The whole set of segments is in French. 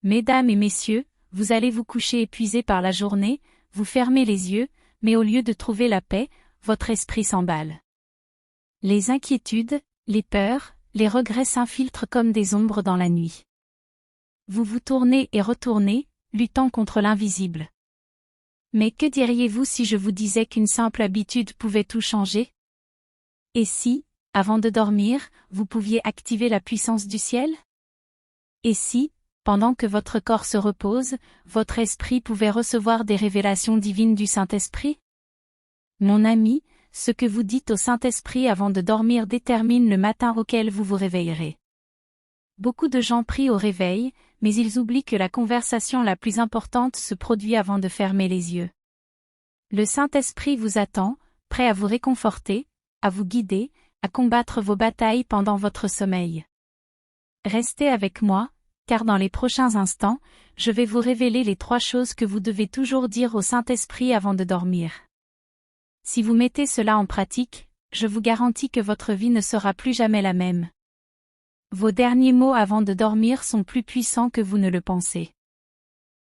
Mesdames et messieurs, vous allez vous coucher épuisés par la journée, vous fermez les yeux, mais au lieu de trouver la paix, votre esprit s'emballe. Les inquiétudes, les peurs, les regrets s'infiltrent comme des ombres dans la nuit. Vous vous tournez et retournez, luttant contre l'invisible. Mais que diriez-vous si je vous disais qu'une simple habitude pouvait tout changer? Et si, avant de dormir, vous pouviez activer la puissance du ciel? Et si, pendant que votre corps se repose, votre esprit pouvait recevoir des révélations divines du Saint-Esprit? Mon ami, ce que vous dites au Saint-Esprit avant de dormir détermine le matin auquel vous vous réveillerez. Beaucoup de gens prient au réveil, mais ils oublient que la conversation la plus importante se produit avant de fermer les yeux. Le Saint-Esprit vous attend, prêt à vous réconforter, à vous guider, à combattre vos batailles pendant votre sommeil. Restez avec moi, car dans les prochains instants, je vais vous révéler les 3 choses que vous devez toujours dire au Saint-Esprit avant de dormir. Si vous mettez cela en pratique, je vous garantis que votre vie ne sera plus jamais la même. Vos derniers mots avant de dormir sont plus puissants que vous ne le pensez.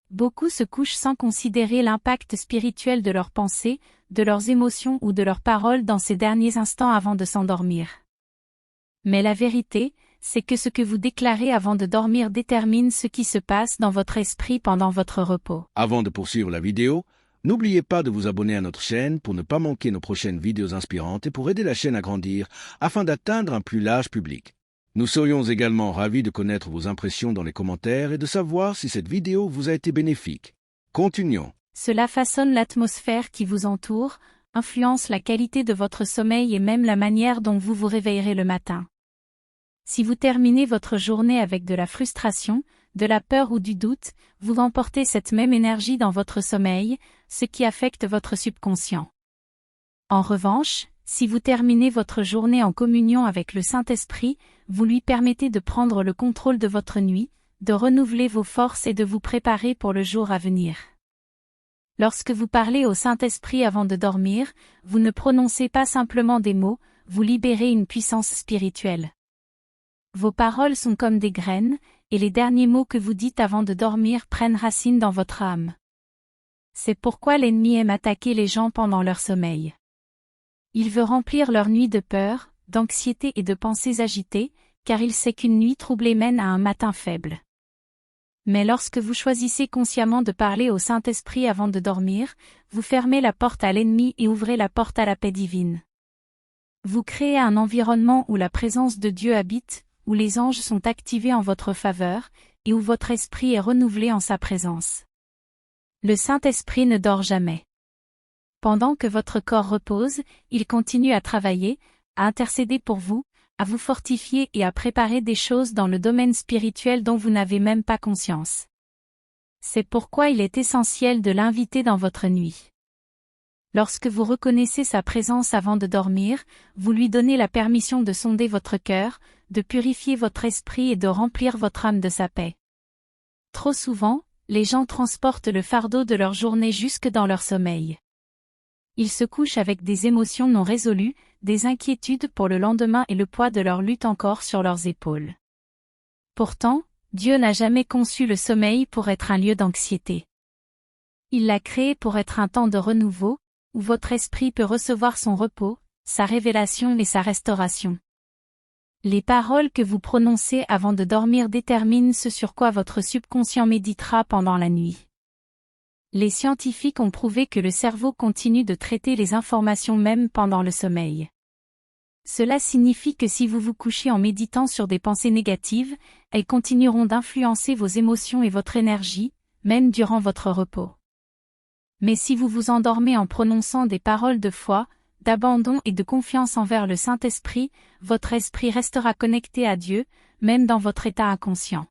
Beaucoup se couchent sans considérer l'impact spirituel de leurs pensées, de leurs émotions ou de leurs paroles dans ces derniers instants avant de s'endormir. Mais la vérité, c'est que ce que vous déclarez avant de dormir détermine ce qui se passe dans votre esprit pendant votre repos. Avant de poursuivre la vidéo, n'oubliez pas de vous abonner à notre chaîne pour ne pas manquer nos prochaines vidéos inspirantes et pour aider la chaîne à grandir afin d'atteindre un plus large public. Nous serions également ravis de connaître vos impressions dans les commentaires et de savoir si cette vidéo vous a été bénéfique. Continuons. Cela façonne l'atmosphère qui vous entoure, influence la qualité de votre sommeil et même la manière dont vous vous réveillerez le matin. Si vous terminez votre journée avec de la frustration, de la peur ou du doute, vous emportez cette même énergie dans votre sommeil, ce qui affecte votre subconscient. En revanche, si vous terminez votre journée en communion avec le Saint-Esprit, vous lui permettez de prendre le contrôle de votre nuit, de renouveler vos forces et de vous préparer pour le jour à venir. Lorsque vous parlez au Saint-Esprit avant de dormir, vous ne prononcez pas simplement des mots, vous libérez une puissance spirituelle. Vos paroles sont comme des graines, et les derniers mots que vous dites avant de dormir prennent racine dans votre âme. C'est pourquoi l'ennemi aime attaquer les gens pendant leur sommeil. Il veut remplir leur nuit de peur, d'anxiété et de pensées agitées, car il sait qu'une nuit troublée mène à un matin faible. Mais lorsque vous choisissez consciemment de parler au Saint-Esprit avant de dormir, vous fermez la porte à l'ennemi et ouvrez la porte à la paix divine. Vous créez un environnement où la présence de Dieu habite, où les anges sont activés en votre faveur, et où votre esprit est renouvelé en sa présence. Le Saint-Esprit ne dort jamais. Pendant que votre corps repose, il continue à travailler, à intercéder pour vous, à vous fortifier et à préparer des choses dans le domaine spirituel dont vous n'avez même pas conscience. C'est pourquoi il est essentiel de l'inviter dans votre nuit. Lorsque vous reconnaissez sa présence avant de dormir, vous lui donnez la permission de sonder votre cœur, de purifier votre esprit et de remplir votre âme de sa paix. Trop souvent, les gens transportent le fardeau de leur journée jusque dans leur sommeil. Ils se couchent avec des émotions non résolues, des inquiétudes pour le lendemain et le poids de leur lutte encore sur leurs épaules. Pourtant, Dieu n'a jamais conçu le sommeil pour être un lieu d'anxiété. Il l'a créé pour être un temps de renouveau, où votre esprit peut recevoir son repos, sa révélation et sa restauration. Les paroles que vous prononcez avant de dormir déterminent ce sur quoi votre subconscient méditera pendant la nuit. Les scientifiques ont prouvé que le cerveau continue de traiter les informations même pendant le sommeil. Cela signifie que si vous vous couchez en méditant sur des pensées négatives, elles continueront d'influencer vos émotions et votre énergie, même durant votre repos. Mais si vous vous endormez en prononçant des paroles de foi, d'abandon et de confiance envers le Saint-Esprit, votre esprit restera connecté à Dieu, même dans votre état inconscient.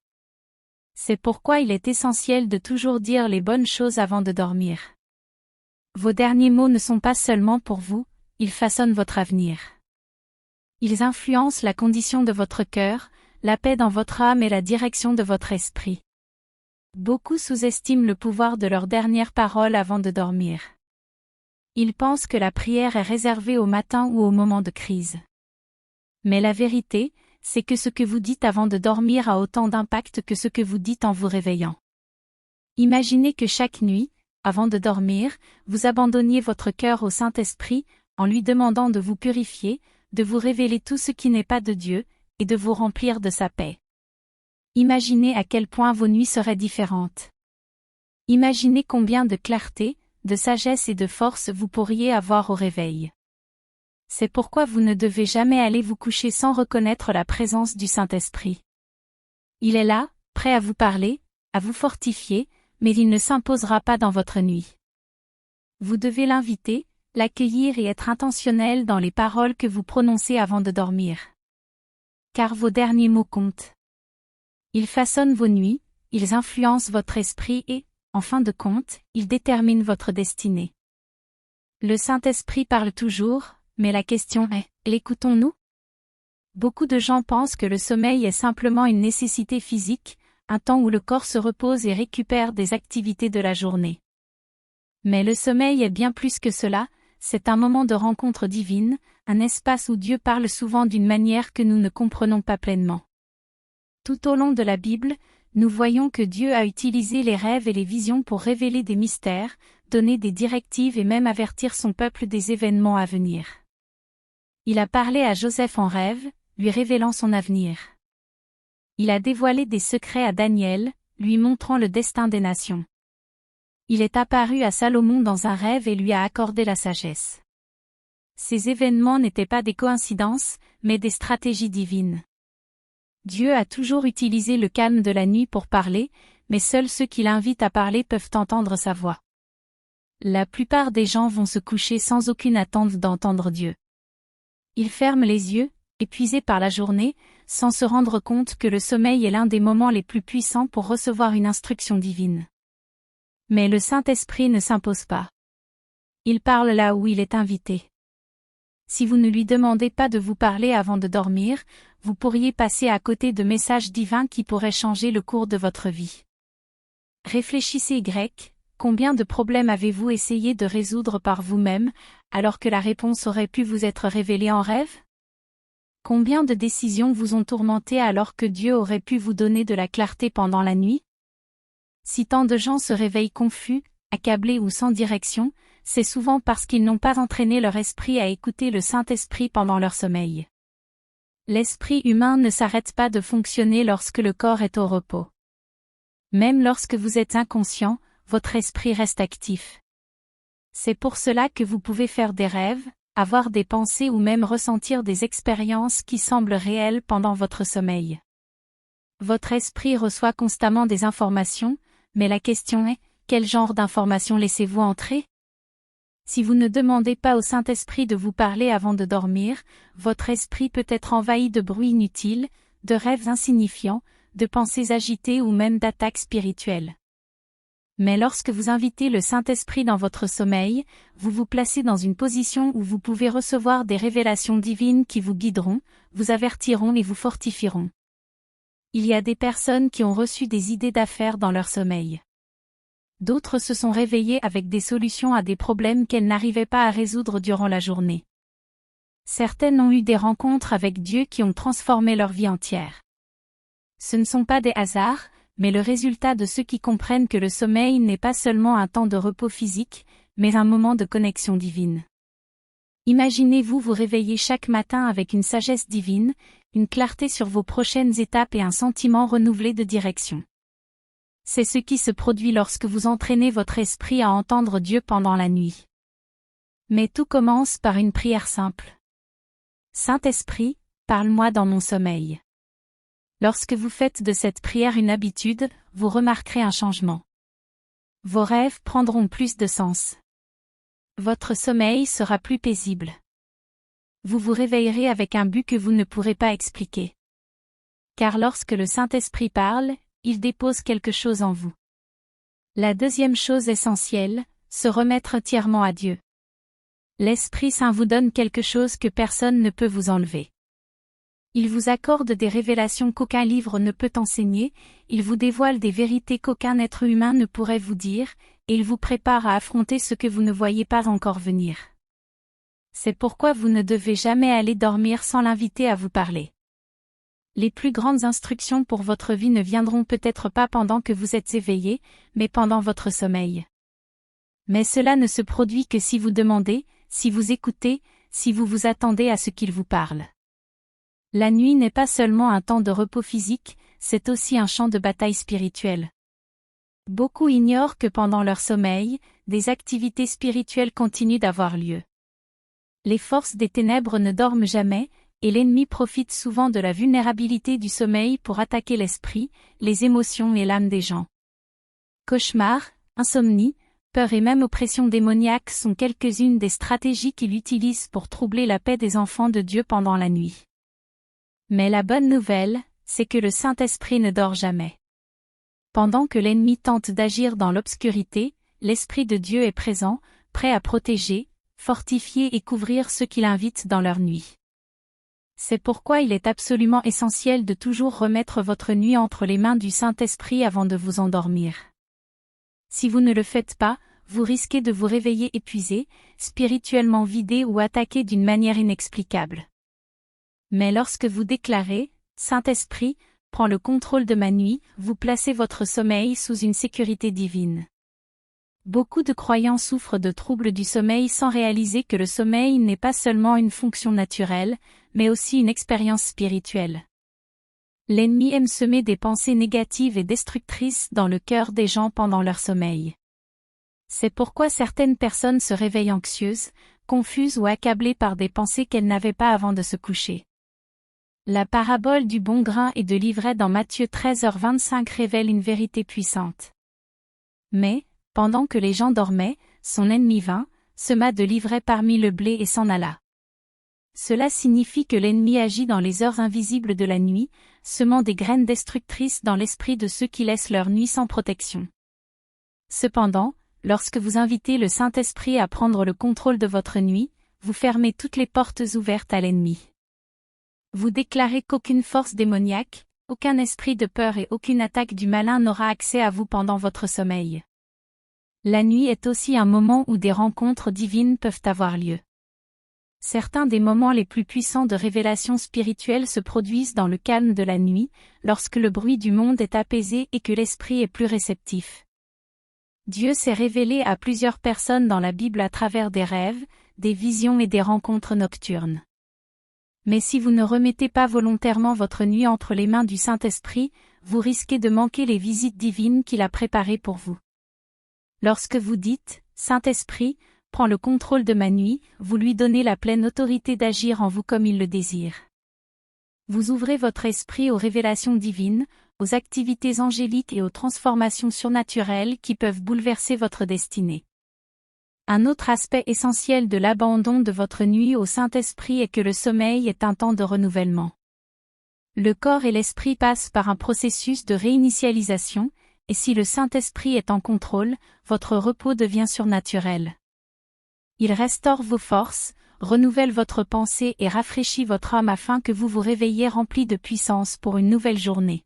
C'est pourquoi il est essentiel de toujours dire les bonnes choses avant de dormir. Vos derniers mots ne sont pas seulement pour vous, ils façonnent votre avenir. Ils influencent la condition de votre cœur, la paix dans votre âme et la direction de votre esprit. Beaucoup sous-estiment le pouvoir de leurs dernières paroles avant de dormir. Ils pensent que la prière est réservée au matin ou au moment de crise. Mais la vérité, c'est que ce que vous dites avant de dormir a autant d'impact que ce que vous dites en vous réveillant. Imaginez que chaque nuit, avant de dormir, vous abandonniez votre cœur au Saint-Esprit, en lui demandant de vous purifier, de vous révéler tout ce qui n'est pas de Dieu, et de vous remplir de sa paix. Imaginez à quel point vos nuits seraient différentes. Imaginez combien de clarté, de sagesse et de force vous pourriez avoir au réveil. C'est pourquoi vous ne devez jamais aller vous coucher sans reconnaître la présence du Saint-Esprit. Il est là, prêt à vous parler, à vous fortifier, mais il ne s'imposera pas dans votre nuit. Vous devez l'inviter, l'accueillir et être intentionnel dans les paroles que vous prononcez avant de dormir. Car vos derniers mots comptent. Ils façonnent vos nuits, ils influencent votre esprit et, en fin de compte, ils déterminent votre destinée. Le Saint-Esprit parle toujours, mais la question est, l'écoutons-nous? Beaucoup de gens pensent que le sommeil est simplement une nécessité physique, un temps où le corps se repose et récupère des activités de la journée. Mais le sommeil est bien plus que cela, c'est un moment de rencontre divine, un espace où Dieu parle souvent d'une manière que nous ne comprenons pas pleinement. Tout au long de la Bible, nous voyons que Dieu a utilisé les rêves et les visions pour révéler des mystères, donner des directives et même avertir son peuple des événements à venir. Il a parlé à Joseph en rêve, lui révélant son avenir. Il a dévoilé des secrets à Daniel, lui montrant le destin des nations. Il est apparu à Salomon dans un rêve et lui a accordé la sagesse. Ces événements n'étaient pas des coïncidences, mais des stratégies divines. Dieu a toujours utilisé le calme de la nuit pour parler, mais seuls ceux qui l'invitent à parler peuvent entendre sa voix. La plupart des gens vont se coucher sans aucune attente d'entendre Dieu. Ils ferment les yeux, épuisés par la journée, sans se rendre compte que le sommeil est l'un des moments les plus puissants pour recevoir une instruction divine. Mais le Saint-Esprit ne s'impose pas. Il parle là où il est invité. Si vous ne lui demandez pas de vous parler avant de dormir, vous pourriez passer à côté de messages divins qui pourraient changer le cours de votre vie. Réfléchissez combien de problèmes avez-vous essayé de résoudre par vous-même, alors que la réponse aurait pu vous être révélée en rêve? Combien de décisions vous ont tourmenté alors que Dieu aurait pu vous donner de la clarté pendant la nuit? Si tant de gens se réveillent confus, accablés ou sans direction, c'est souvent parce qu'ils n'ont pas entraîné leur esprit à écouter le Saint-Esprit pendant leur sommeil. L'esprit humain ne s'arrête pas de fonctionner lorsque le corps est au repos. Même lorsque vous êtes inconscient, votre esprit reste actif. C'est pour cela que vous pouvez faire des rêves, avoir des pensées ou même ressentir des expériences qui semblent réelles pendant votre sommeil. Votre esprit reçoit constamment des informations, mais la question est, quel genre d'informations laissez-vous entrer? Si vous ne demandez pas au Saint-Esprit de vous parler avant de dormir, votre esprit peut être envahi de bruits inutiles, de rêves insignifiants, de pensées agitées ou même d'attaques spirituelles. Mais lorsque vous invitez le Saint-Esprit dans votre sommeil, vous vous placez dans une position où vous pouvez recevoir des révélations divines qui vous guideront, vous avertiront et vous fortifieront. Il y a des personnes qui ont reçu des idées d'affaires dans leur sommeil. D'autres se sont réveillées avec des solutions à des problèmes qu'elles n'arrivaient pas à résoudre durant la journée. Certaines ont eu des rencontres avec Dieu qui ont transformé leur vie entière. Ce ne sont pas des hasards, mais le résultat de ceux qui comprennent que le sommeil n'est pas seulement un temps de repos physique, mais un moment de connexion divine. Imaginez-vous vous réveiller chaque matin avec une sagesse divine, une clarté sur vos prochaines étapes et un sentiment renouvelé de direction. C'est ce qui se produit lorsque vous entraînez votre esprit à entendre Dieu pendant la nuit. Mais tout commence par une prière simple. Saint-Esprit, parle-moi dans mon sommeil. Lorsque vous faites de cette prière une habitude, vous remarquerez un changement. Vos rêves prendront plus de sens. Votre sommeil sera plus paisible. Vous vous réveillerez avec un but que vous ne pourrez pas expliquer. Car lorsque le Saint-Esprit parle, il dépose quelque chose en vous. La deuxième chose essentielle, se remettre entièrement à Dieu. L'Esprit Saint vous donne quelque chose que personne ne peut vous enlever. Il vous accorde des révélations qu'aucun livre ne peut enseigner, il vous dévoile des vérités qu'aucun être humain ne pourrait vous dire, et il vous prépare à affronter ce que vous ne voyez pas encore venir. C'est pourquoi vous ne devez jamais aller dormir sans l'inviter à vous parler. Les plus grandes instructions pour votre vie ne viendront peut-être pas pendant que vous êtes éveillé, mais pendant votre sommeil. Mais cela ne se produit que si vous demandez, si vous écoutez, si vous vous attendez à ce qu'il vous parle. La nuit n'est pas seulement un temps de repos physique, c'est aussi un champ de bataille spirituelle. Beaucoup ignorent que pendant leur sommeil, des activités spirituelles continuent d'avoir lieu. Les forces des ténèbres ne dorment jamais, et l'ennemi profite souvent de la vulnérabilité du sommeil pour attaquer l'esprit, les émotions et l'âme des gens. Cauchemars, insomnie, peur et même oppression démoniaque sont quelques-unes des stratégies qu'il utilise pour troubler la paix des enfants de Dieu pendant la nuit. Mais la bonne nouvelle, c'est que le Saint-Esprit ne dort jamais. Pendant que l'ennemi tente d'agir dans l'obscurité, l'Esprit de Dieu est présent, prêt à protéger, fortifier et couvrir ceux qui l'invitent dans leur nuit. C'est pourquoi il est absolument essentiel de toujours remettre votre nuit entre les mains du Saint-Esprit avant de vous endormir. Si vous ne le faites pas, vous risquez de vous réveiller épuisé, spirituellement vidé ou attaqué d'une manière inexplicable. Mais lorsque vous déclarez « Saint-Esprit, prends le contrôle de ma nuit », vous placez votre sommeil sous une sécurité divine. Beaucoup de croyants souffrent de troubles du sommeil sans réaliser que le sommeil n'est pas seulement une fonction naturelle, mais aussi une expérience spirituelle. L'ennemi aime semer des pensées négatives et destructrices dans le cœur des gens pendant leur sommeil. C'est pourquoi certaines personnes se réveillent anxieuses, confuses ou accablées par des pensées qu'elles n'avaient pas avant de se coucher. La parabole du bon grain et de l'ivraie dans Matthieu 13h25 révèle une vérité puissante. Mais, pendant que les gens dormaient, son ennemi vint, sema de l'ivraie parmi le blé et s'en alla. Cela signifie que l'ennemi agit dans les heures invisibles de la nuit, semant des graines destructrices dans l'esprit de ceux qui laissent leur nuit sans protection. Cependant, lorsque vous invitez le Saint-Esprit à prendre le contrôle de votre nuit, vous fermez toutes les portes ouvertes à l'ennemi. Vous déclarez qu'aucune force démoniaque, aucun esprit de peur et aucune attaque du malin n'aura accès à vous pendant votre sommeil. La nuit est aussi un moment où des rencontres divines peuvent avoir lieu. Certains des moments les plus puissants de révélation spirituelle se produisent dans le calme de la nuit, lorsque le bruit du monde est apaisé et que l'esprit est plus réceptif. Dieu s'est révélé à plusieurs personnes dans la Bible à travers des rêves, des visions et des rencontres nocturnes. Mais si vous ne remettez pas volontairement votre nuit entre les mains du Saint-Esprit, vous risquez de manquer les visites divines qu'il a préparées pour vous. Lorsque vous dites « Saint-Esprit, prends le contrôle de ma nuit », vous lui donnez la pleine autorité d'agir en vous comme il le désire. Vous ouvrez votre esprit aux révélations divines, aux activités angéliques et aux transformations surnaturelles qui peuvent bouleverser votre destinée. Un autre aspect essentiel de l'abandon de votre nuit au Saint-Esprit est que le sommeil est un temps de renouvellement. Le corps et l'esprit passent par un processus de réinitialisation, et si le Saint-Esprit est en contrôle, votre repos devient surnaturel. Il restaure vos forces, renouvelle votre pensée et rafraîchit votre âme afin que vous vous réveilliez rempli de puissance pour une nouvelle journée.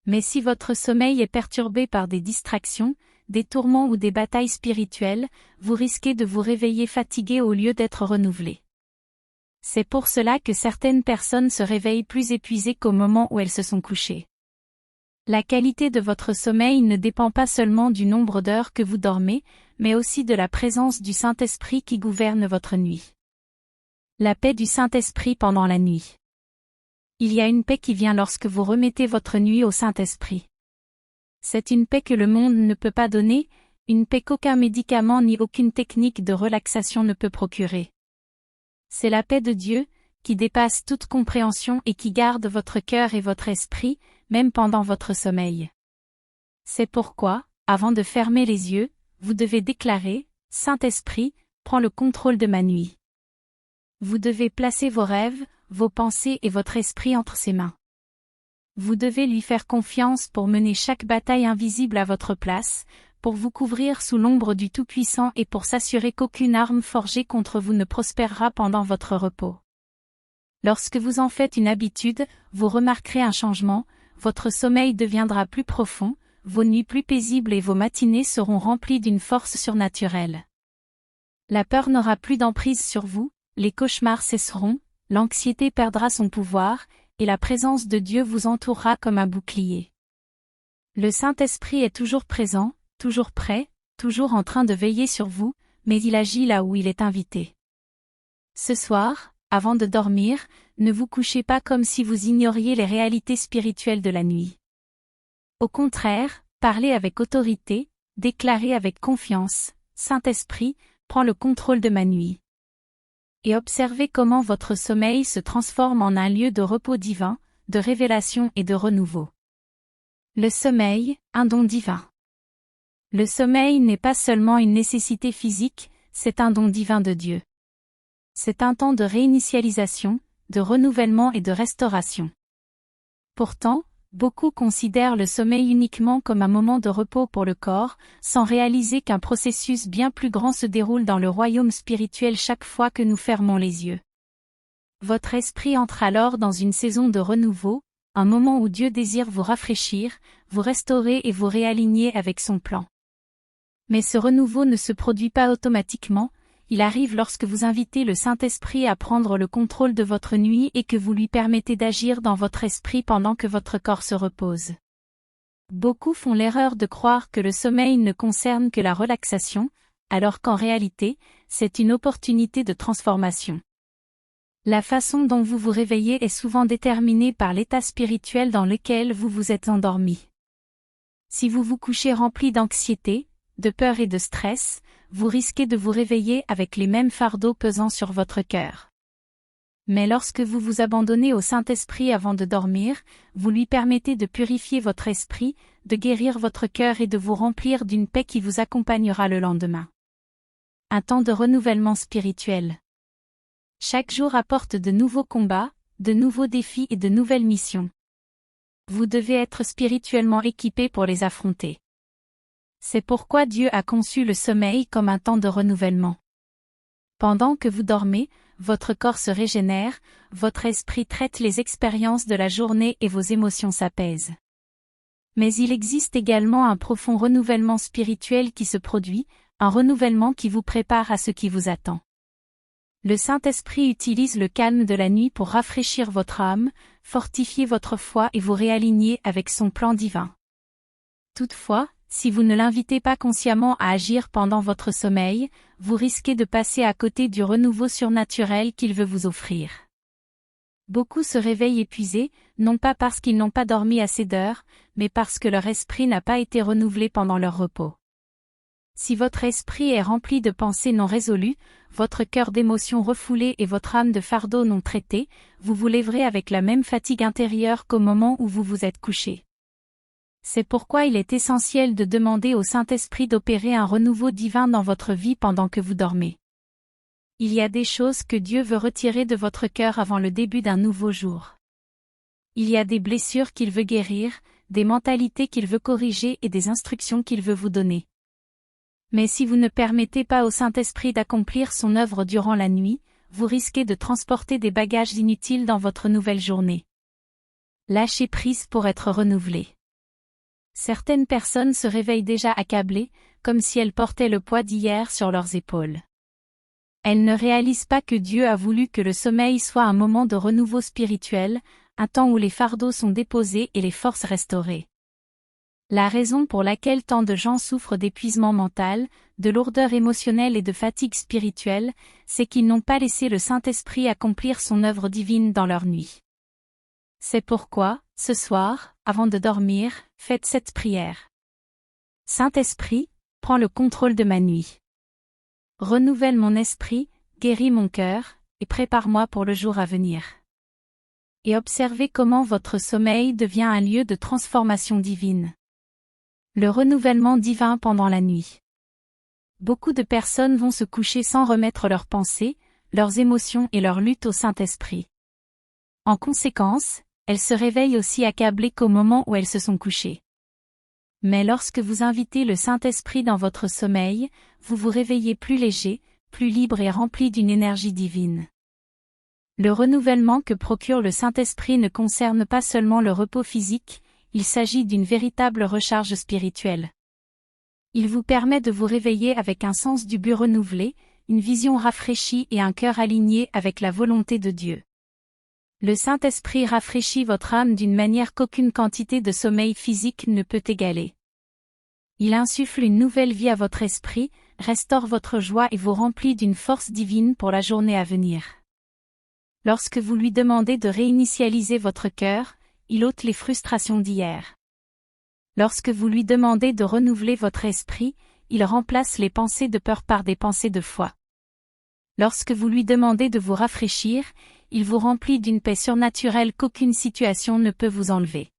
Mais si votre sommeil est perturbé par des distractions, des tourments ou des batailles spirituelles, vous risquez de vous réveiller fatigué au lieu d'être renouvelé. C'est pour cela que certaines personnes se réveillent plus épuisées qu'au moment où elles se sont couchées. La qualité de votre sommeil ne dépend pas seulement du nombre d'heures que vous dormez, mais aussi de la présence du Saint-Esprit qui gouverne votre nuit. La paix du Saint-Esprit pendant la nuit. Il y a une paix qui vient lorsque vous remettez votre nuit au Saint-Esprit. C'est une paix que le monde ne peut pas donner, une paix qu'aucun médicament ni aucune technique de relaxation ne peut procurer. C'est la paix de Dieu, qui dépasse toute compréhension et qui garde votre cœur et votre esprit, même pendant votre sommeil. C'est pourquoi, avant de fermer les yeux, vous devez déclarer « Saint-Esprit, prends le contrôle de ma nuit ». Vous devez placer vos rêves, vos pensées et votre esprit entre ses mains. Vous devez lui faire confiance pour mener chaque bataille invisible à votre place, pour vous couvrir sous l'ombre du Tout-Puissant et pour s'assurer qu'aucune arme forgée contre vous ne prospérera pendant votre repos. Lorsque vous en faites une habitude, vous remarquerez un changement, votre sommeil deviendra plus profond, vos nuits plus paisibles et vos matinées seront remplies d'une force surnaturelle. La peur n'aura plus d'emprise sur vous, les cauchemars cesseront, l'anxiété perdra son pouvoir, et la présence de Dieu vous entourera comme un bouclier. Le Saint-Esprit est toujours présent, toujours prêt, toujours en train de veiller sur vous, mais il agit là où il est invité. Ce soir, avant de dormir, ne vous couchez pas comme si vous ignoriez les réalités spirituelles de la nuit. Au contraire, parlez avec autorité, déclarez avec confiance, « Saint-Esprit, prends le contrôle de ma nuit. » Et observez comment votre sommeil se transforme en un lieu de repos divin, de révélation et de renouveau. Le sommeil, un don divin. Le sommeil n'est pas seulement une nécessité physique, c'est un don divin de Dieu. C'est un temps de réinitialisation, de renouvellement et de restauration. Pourtant, beaucoup considèrent le sommeil uniquement comme un moment de repos pour le corps, sans réaliser qu'un processus bien plus grand se déroule dans le royaume spirituel chaque fois que nous fermons les yeux. Votre esprit entre alors dans une saison de renouveau, un moment où Dieu désire vous rafraîchir, vous restaurer et vous réaligner avec son plan. Mais ce renouveau ne se produit pas automatiquement, il arrive lorsque vous invitez le Saint-Esprit à prendre le contrôle de votre nuit et que vous lui permettez d'agir dans votre esprit pendant que votre corps se repose. Beaucoup font l'erreur de croire que le sommeil ne concerne que la relaxation, alors qu'en réalité, c'est une opportunité de transformation. La façon dont vous vous réveillez est souvent déterminée par l'état spirituel dans lequel vous vous êtes endormi. Si vous vous couchez rempli d'anxiété, de peur et de stress, vous risquez de vous réveiller avec les mêmes fardeaux pesant sur votre cœur. Mais lorsque vous vous abandonnez au Saint-Esprit avant de dormir, vous lui permettez de purifier votre esprit, de guérir votre cœur et de vous remplir d'une paix qui vous accompagnera le lendemain. Un temps de renouvellement spirituel. Chaque jour apporte de nouveaux combats, de nouveaux défis et de nouvelles missions. Vous devez être spirituellement équipé pour les affronter. C'est pourquoi Dieu a conçu le sommeil comme un temps de renouvellement. Pendant que vous dormez, votre corps se régénère, votre esprit traite les expériences de la journée et vos émotions s'apaisent. Mais il existe également un profond renouvellement spirituel qui se produit, un renouvellement qui vous prépare à ce qui vous attend. Le Saint-Esprit utilise le calme de la nuit pour rafraîchir votre âme, fortifier votre foi et vous réaligner avec son plan divin. Toutefois, si vous ne l'invitez pas consciemment à agir pendant votre sommeil, vous risquez de passer à côté du renouveau surnaturel qu'il veut vous offrir. Beaucoup se réveillent épuisés, non pas parce qu'ils n'ont pas dormi assez d'heures, mais parce que leur esprit n'a pas été renouvelé pendant leur repos. Si votre esprit est rempli de pensées non résolues, votre cœur d'émotions refoulées et votre âme de fardeaux non traités, vous vous lèverez avec la même fatigue intérieure qu'au moment où vous vous êtes couché. C'est pourquoi il est essentiel de demander au Saint-Esprit d'opérer un renouveau divin dans votre vie pendant que vous dormez. Il y a des choses que Dieu veut retirer de votre cœur avant le début d'un nouveau jour. Il y a des blessures qu'il veut guérir, des mentalités qu'il veut corriger et des instructions qu'il veut vous donner. Mais si vous ne permettez pas au Saint-Esprit d'accomplir son œuvre durant la nuit, vous risquez de transporter des bagages inutiles dans votre nouvelle journée. Lâchez prise pour être renouvelé. Certaines personnes se réveillent déjà accablées, comme si elles portaient le poids d'hier sur leurs épaules. Elles ne réalisent pas que Dieu a voulu que le sommeil soit un moment de renouveau spirituel, un temps où les fardeaux sont déposés et les forces restaurées. La raison pour laquelle tant de gens souffrent d'épuisement mental, de lourdeur émotionnelle et de fatigue spirituelle, c'est qu'ils n'ont pas laissé le Saint-Esprit accomplir son œuvre divine dans leur nuit. C'est pourquoi, ce soir, avant de dormir, faites cette prière. Saint-Esprit, prends le contrôle de ma nuit. Renouvelle mon esprit, guéris mon cœur, et prépare-moi pour le jour à venir. Et observez comment votre sommeil devient un lieu de transformation divine. Le renouvellement divin pendant la nuit. Beaucoup de personnes vont se coucher sans remettre leurs pensées, leurs émotions et leur lutte au Saint-Esprit. En conséquence, elles se réveillent aussi accablées qu'au moment où elles se sont couchées. Mais lorsque vous invitez le Saint-Esprit dans votre sommeil, vous vous réveillez plus léger, plus libre et rempli d'une énergie divine. Le renouvellement que procure le Saint-Esprit ne concerne pas seulement le repos physique, il s'agit d'une véritable recharge spirituelle. Il vous permet de vous réveiller avec un sens du but renouvelé, une vision rafraîchie et un cœur aligné avec la volonté de Dieu. Le Saint-Esprit rafraîchit votre âme d'une manière qu'aucune quantité de sommeil physique ne peut égaler. Il insuffle une nouvelle vie à votre esprit, restaure votre joie et vous remplit d'une force divine pour la journée à venir. Lorsque vous lui demandez de réinitialiser votre cœur, il ôte les frustrations d'hier. Lorsque vous lui demandez de renouveler votre esprit, il remplace les pensées de peur par des pensées de foi. Lorsque vous lui demandez de vous rafraîchir, il vous remplit d'une paix surnaturelle qu'aucune situation ne peut vous enlever.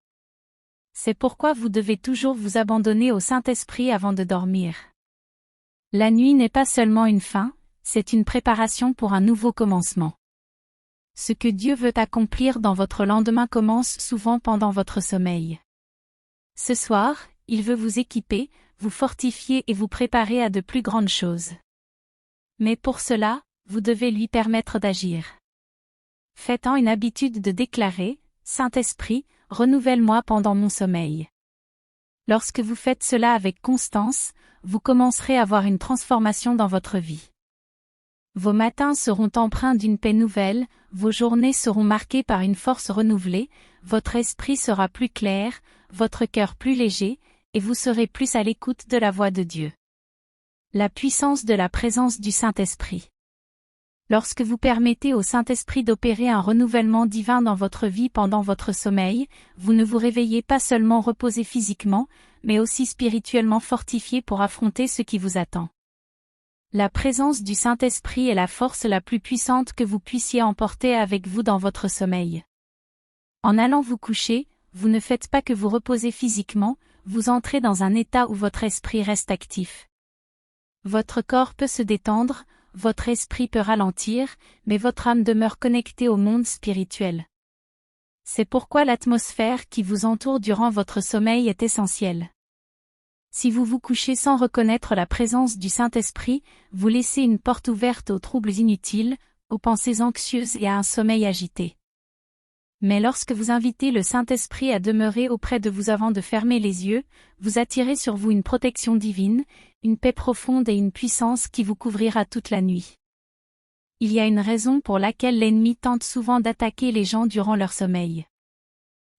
C'est pourquoi vous devez toujours vous abandonner au Saint-Esprit avant de dormir. La nuit n'est pas seulement une fin, c'est une préparation pour un nouveau commencement. Ce que Dieu veut accomplir dans votre lendemain commence souvent pendant votre sommeil. Ce soir, il veut vous équiper, vous fortifier et vous préparer à de plus grandes choses. Mais pour cela, vous devez lui permettre d'agir. Faites-en une habitude de déclarer « Saint-Esprit, renouvelle-moi pendant mon sommeil ». Lorsque vous faites cela avec constance, vous commencerez à voir une transformation dans votre vie. Vos matins seront empreints d'une paix nouvelle, vos journées seront marquées par une force renouvelée, votre esprit sera plus clair, votre cœur plus léger, et vous serez plus à l'écoute de la voix de Dieu. La puissance de la présence du Saint-Esprit. Lorsque vous permettez au Saint-Esprit d'opérer un renouvellement divin dans votre vie pendant votre sommeil, vous ne vous réveillez pas seulement reposé physiquement, mais aussi spirituellement fortifié pour affronter ce qui vous attend. La présence du Saint-Esprit est la force la plus puissante que vous puissiez emporter avec vous dans votre sommeil. En allant vous coucher, vous ne faites pas que vous reposer physiquement, vous entrez dans un état où votre esprit reste actif. Votre corps peut se détendre, votre esprit peut ralentir, mais votre âme demeure connectée au monde spirituel. C'est pourquoi l'atmosphère qui vous entoure durant votre sommeil est essentielle. Si vous vous couchez sans reconnaître la présence du Saint-Esprit, vous laissez une porte ouverte aux troubles inutiles, aux pensées anxieuses et à un sommeil agité. Mais lorsque vous invitez le Saint-Esprit à demeurer auprès de vous avant de fermer les yeux, vous attirez sur vous une protection divine, une paix profonde et une puissance qui vous couvrira toute la nuit. Il y a une raison pour laquelle l'ennemi tente souvent d'attaquer les gens durant leur sommeil.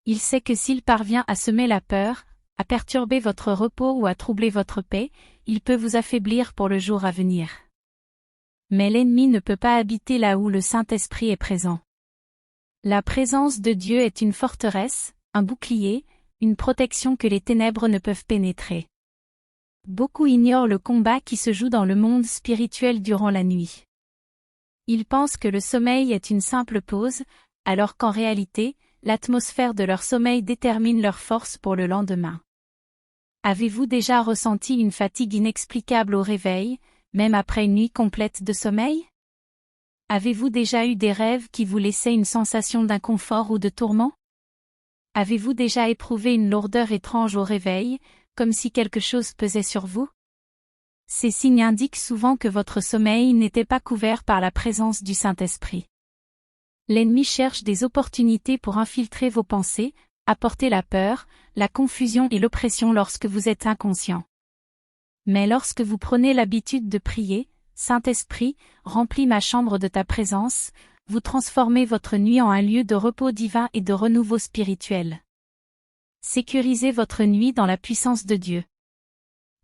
Il sait que s'il parvient à semer la peur, à perturber votre repos ou à troubler votre paix, il peut vous affaiblir pour le jour à venir. Mais l'ennemi ne peut pas habiter là où le Saint-Esprit est présent. La présence de Dieu est une forteresse, un bouclier, une protection que les ténèbres ne peuvent pénétrer. Beaucoup ignorent le combat qui se joue dans le monde spirituel durant la nuit. Ils pensent que le sommeil est une simple pause, alors qu'en réalité, l'atmosphère de leur sommeil détermine leur force pour le lendemain. Avez-vous déjà ressenti une fatigue inexplicable au réveil, même après une nuit complète de sommeil? Avez-vous déjà eu des rêves qui vous laissaient une sensation d'inconfort ou de tourment? Avez-vous déjà éprouvé une lourdeur étrange au réveil, comme si quelque chose pesait sur vous? Ces signes indiquent souvent que votre sommeil n'était pas couvert par la présence du Saint-Esprit. L'ennemi cherche des opportunités pour infiltrer vos pensées, apporter la peur, la confusion et l'oppression lorsque vous êtes inconscient. Mais lorsque vous prenez l'habitude de prier, Saint-Esprit, remplis ma chambre de ta présence, vous transformez votre nuit en un lieu de repos divin et de renouveau spirituel. Sécurisez votre nuit dans la puissance de Dieu.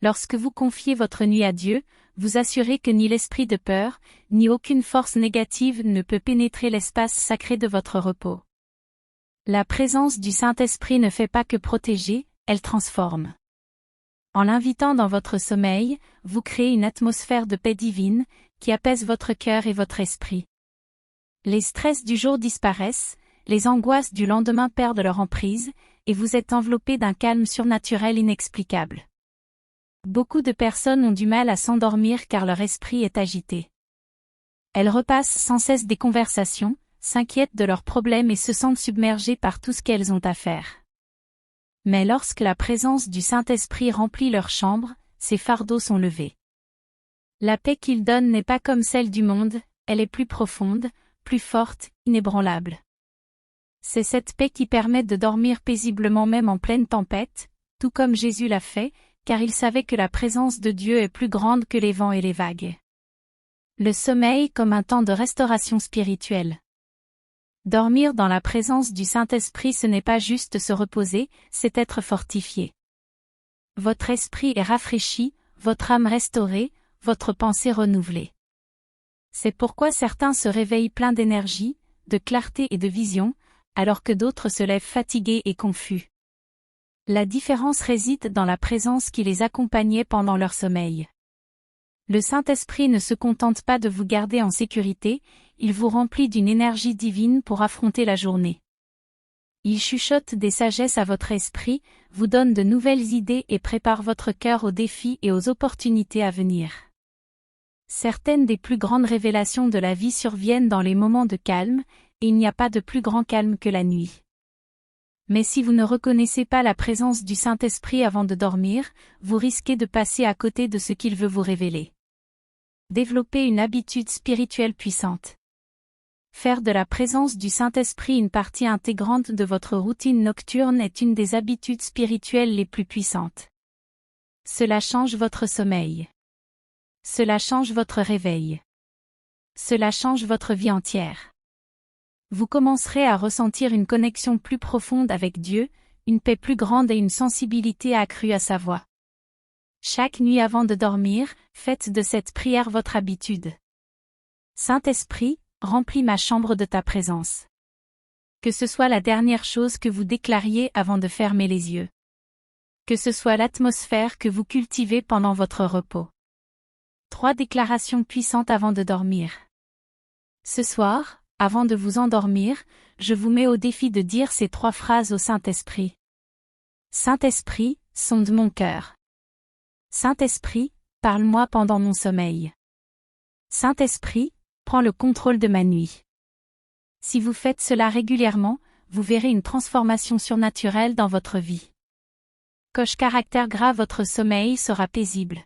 Lorsque vous confiez votre nuit à Dieu, vous assurez que ni l'esprit de peur, ni aucune force négative ne peut pénétrer l'espace sacré de votre repos. La présence du Saint-Esprit ne fait pas que protéger, elle transforme. En l'invitant dans votre sommeil, vous créez une atmosphère de paix divine, qui apaise votre cœur et votre esprit. Les stress du jour disparaissent, les angoisses du lendemain perdent leur emprise, et vous êtes enveloppé d'un calme surnaturel inexplicable. Beaucoup de personnes ont du mal à s'endormir car leur esprit est agité. Elles repassent sans cesse des conversations, s'inquiètent de leurs problèmes et se sentent submergées par tout ce qu'elles ont à faire. Mais lorsque la présence du Saint-Esprit remplit leur chambre, ces fardeaux sont levés. La paix qu'il donne n'est pas comme celle du monde, elle est plus profonde, plus forte, inébranlable. C'est cette paix qui permet de dormir paisiblement même en pleine tempête, tout comme Jésus l'a fait, car il savait que la présence de Dieu est plus grande que les vents et les vagues. Le sommeil comme un temps de restauration spirituelle. Dormir dans la présence du Saint-Esprit, ce n'est pas juste se reposer, c'est être fortifié. Votre esprit est rafraîchi, votre âme restaurée, votre pensée renouvelée. C'est pourquoi certains se réveillent pleins d'énergie, de clarté et de vision, alors que d'autres se lèvent fatigués et confus. La différence réside dans la présence qui les accompagnait pendant leur sommeil. Le Saint-Esprit ne se contente pas de vous garder en sécurité, il vous remplit d'une énergie divine pour affronter la journée. Il chuchote des sagesses à votre esprit, vous donne de nouvelles idées et prépare votre cœur aux défis et aux opportunités à venir. Certaines des plus grandes révélations de la vie surviennent dans les moments de calme, et il n'y a pas de plus grand calme que la nuit. Mais si vous ne reconnaissez pas la présence du Saint-Esprit avant de dormir, vous risquez de passer à côté de ce qu'il veut vous révéler. Développer une habitude spirituelle puissante. Faire de la présence du Saint-Esprit une partie intégrante de votre routine nocturne est une des habitudes spirituelles les plus puissantes. Cela change votre sommeil. Cela change votre réveil. Cela change votre vie entière. Vous commencerez à ressentir une connexion plus profonde avec Dieu, une paix plus grande et une sensibilité accrue à sa voix. Chaque nuit avant de dormir, faites de cette prière votre habitude. Saint-Esprit, remplis ma chambre de ta présence. Que ce soit la dernière chose que vous déclariez avant de fermer les yeux. Que ce soit l'atmosphère que vous cultivez pendant votre repos. 3 déclarations puissantes avant de dormir. Ce soir, avant de vous endormir, je vous mets au défi de dire ces 3 phrases au Saint-Esprit. Saint-Esprit, sonde mon cœur. Saint-Esprit, parle-moi pendant mon sommeil. Saint-Esprit, prends le contrôle de ma nuit. Si vous faites cela régulièrement, vous verrez une transformation surnaturelle dans votre vie. Coche caractère gras, votre sommeil sera paisible.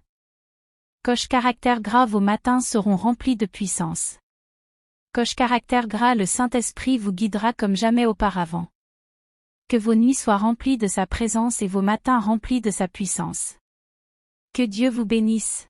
Coche caractère gras, vos matins seront remplis de puissance. Coche caractère gras, le Saint-Esprit vous guidera comme jamais auparavant. Que vos nuits soient remplies de sa présence et vos matins remplis de sa puissance. Que Dieu vous bénisse.